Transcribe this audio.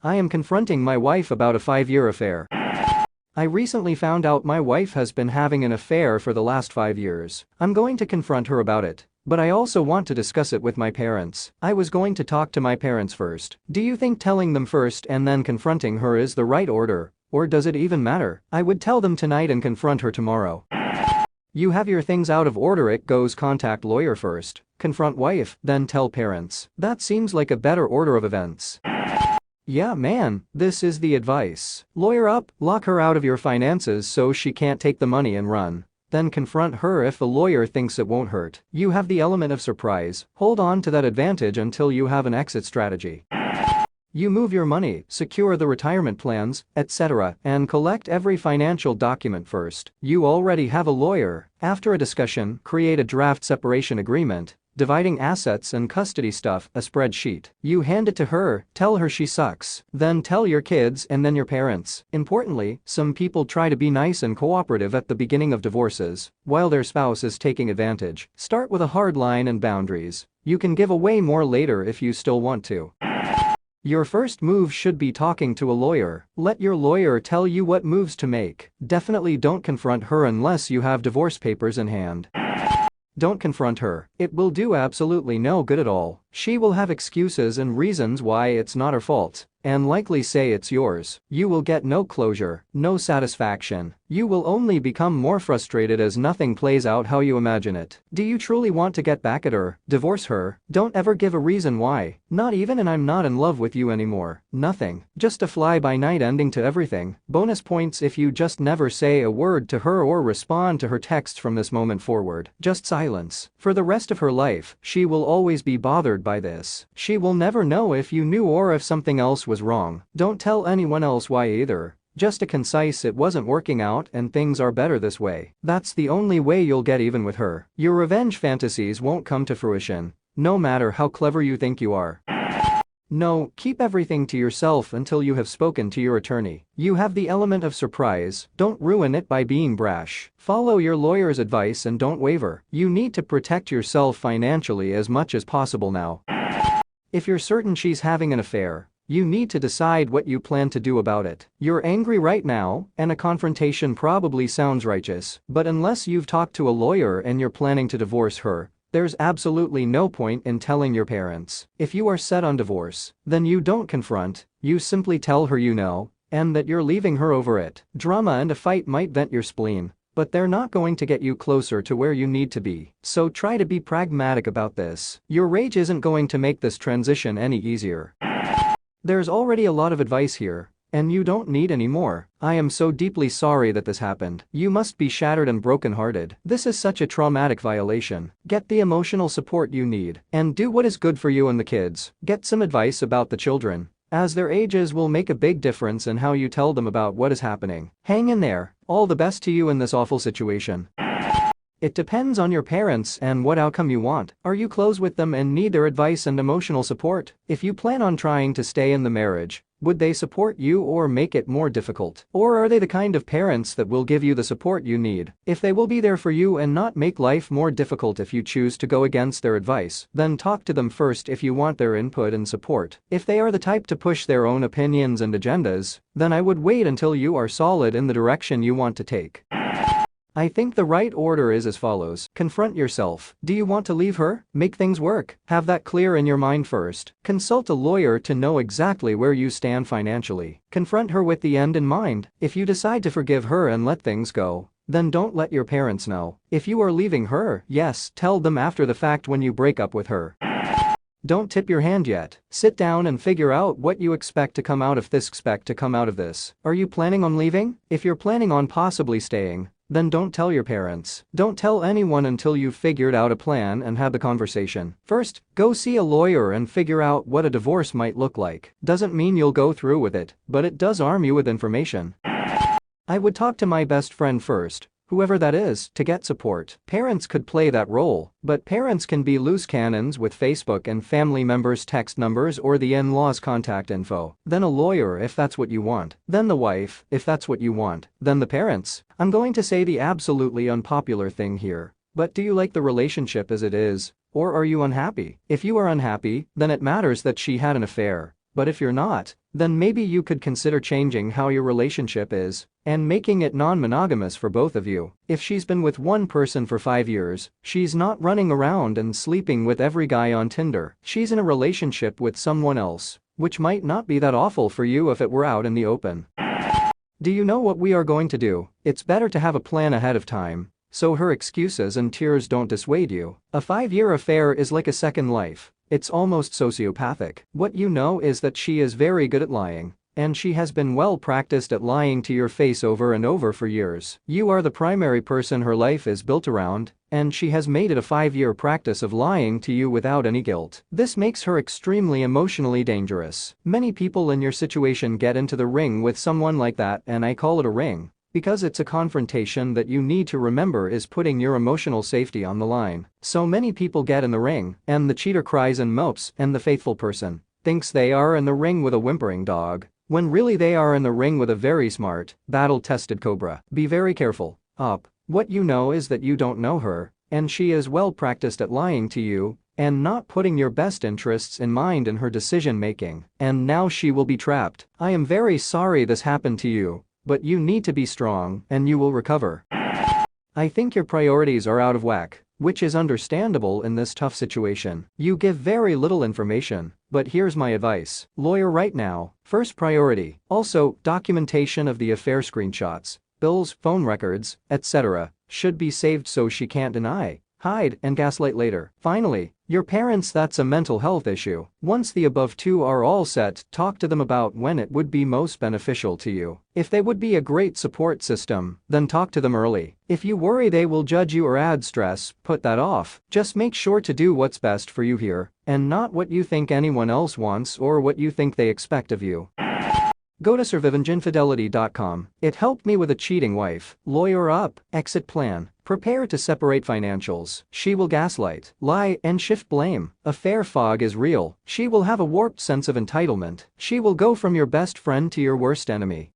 I am confronting my wife about a 5-year affair. I recently found out my wife has been having an affair for the last 5 years. I'm going to confront her about it. But I also want to discuss it with my parents. I was going to talk to my parents first. Do you think telling them first and then confronting her is the right order? Or does it even matter? I would tell them tonight and confront her tomorrow. You have your things out of order. It goes contact lawyer first, confront wife, then tell parents. That seems like a better order of events. Yeah man, this is the advice. Lawyer up, lock her out of your finances so she can't take the money and run. Then confront her if the lawyer thinks it won't hurt. You have the element of surprise, hold on to that advantage until you have an exit strategy. You move your money, secure the retirement plans, etc., and collect every financial document first. You already have a lawyer. After a discussion, create a draft separation agreement, dividing assets and custody stuff, a spreadsheet. You hand it to her, tell her she sucks. Then tell your kids and then your parents. Importantly, some people try to be nice and cooperative at the beginning of divorces, while their spouse is taking advantage. Start with a hard line and boundaries. You can give away more later if you still want to. Your first move should be talking to a lawyer. Let your lawyer tell you what moves to make. Definitely don't confront her unless you have divorce papers in hand. Don't confront her. It will do absolutely no good at all. She will have excuses and reasons why it's not her fault, and likely say it's yours. You will get no closure, no satisfaction. You will only become more frustrated as nothing plays out how you imagine it. Do you truly want to get back at her? Divorce her? Don't ever give a reason why. Not even an "I'm not in love with you anymore." Nothing. Just a fly-by-night ending to everything. Bonus points if you just never say a word to her or respond to her texts from this moment forward. Just silence. For the rest of her life, she will always be bothered by this. She will never know if you knew or if something else was wrong. Don't tell anyone else why either. Just a concise "it wasn't working out and things are better this way." That's the only way you'll get even with her. Your revenge fantasies won't come to fruition, no matter how clever you think you are. No, keep everything to yourself until you have spoken to your attorney. You have the element of surprise, don't ruin it by being brash. Follow your lawyer's advice and don't waver. You need to protect yourself financially as much as possible now. If you're certain she's having an affair, you need to decide what you plan to do about it. You're angry right now, and a confrontation probably sounds righteous, but unless you've talked to a lawyer and you're planning to divorce her, there's absolutely no point in telling your parents. If you are set on divorce, then you don't confront, you simply tell her you know, and that you're leaving her over it. Drama and a fight might vent your spleen, but they're not going to get you closer to where you need to be. So try to be pragmatic about this. Your rage isn't going to make this transition any easier. There's already a lot of advice here, and you don't need any more. I am so deeply sorry that this happened. You must be shattered and brokenhearted. This is such a traumatic violation. Get the emotional support you need, and do what is good for you and the kids. Get some advice about the children, as their ages will make a big difference in how you tell them about what is happening. Hang in there. All the best to you in this awful situation. It depends on your parents and what outcome you want. Are you close with them and need their advice and emotional support? If you plan on trying to stay in the marriage, would they support you or make it more difficult? Or are they the kind of parents that will give you the support you need? If they will be there for you and not make life more difficult if you choose to go against their advice, then talk to them first if you want their input and support. If they are the type to push their own opinions and agendas, then I would wait until you are solid in the direction you want to take. I think the right order is as follows. Confront yourself. Do you want to leave her? Make things work. Have that clear in your mind first. Consult a lawyer to know exactly where you stand financially. Confront her with the end in mind. If you decide to forgive her and let things go, then don't let your parents know. If you are leaving her, yes, tell them after the fact when you break up with her. Don't tip your hand yet. Sit down and figure out what you expect to come out of this. Are you planning on leaving? If you're planning on possibly staying, then don't tell your parents. Don't tell anyone until you've figured out a plan and had the conversation. First, go see a lawyer and figure out what a divorce might look like. Doesn't mean you'll go through with it, but it does arm you with information. I would talk to my best friend first, whoever that is, to get support. Parents could play that role, but parents can be loose cannons with Facebook and family members' text numbers or the in-laws' contact info. Then a lawyer if that's what you want. Then the wife, if that's what you want. Then the parents. I'm going to say the absolutely unpopular thing here, but do you like the relationship as it is, or are you unhappy? If you are unhappy, then it matters that she had an affair, but if you're not, then maybe you could consider changing how your relationship is and making it non-monogamous for both of you. If she's been with one person for 5 years, she's not running around and sleeping with every guy on Tinder. She's in a relationship with someone else, which might not be that awful for you if it were out in the open. Do you know what we are going to do? It's better to have a plan ahead of time, so her excuses and tears don't dissuade you. A 5-year affair is like a second life. It's almost sociopathic. What you know is that she is very good at lying, and she has been well practiced at lying to your face over and over for years. You are the primary person her life is built around, and she has made it a 5-year practice of lying to you without any guilt. This makes her extremely emotionally dangerous. Many people in your situation get into the ring with someone like that, and I call it a ring because it's a confrontation that you need to remember is putting your emotional safety on the line. So many people get in the ring, and the cheater cries and mopes, and the faithful person thinks they are in the ring with a whimpering dog, when really they are in the ring with a very smart, battle-tested cobra. Be very careful. What you know is that you don't know her, and she is well practiced at lying to you and not putting your best interests in mind in her decision-making, and now she will be trapped. I am very sorry this happened to you, but you need to be strong and you will recover. I think your priorities are out of whack, which is understandable in this tough situation. You give very little information, but here's my advice. Lawyer right now, first priority. Also, documentation of the affair, screenshots, bills, phone records, etc. should be saved so she can't deny, hide, and gaslight later. Finally, your parents, that's a mental health issue. Once the above two are all set, talk to them about when it would be most beneficial to you. If they would be a great support system, then talk to them early. If you worry they will judge you or add stress, put that off. Just make sure to do what's best for you here, and not what you think anyone else wants or what you think they expect of you. Go to survivinginfidelity.com. It helped me with a cheating wife. Lawyer up, exit plan. Prepare to separate financials. She will gaslight, lie, and shift blame. Affair fog is real. She will have a warped sense of entitlement. She will go from your best friend to your worst enemy.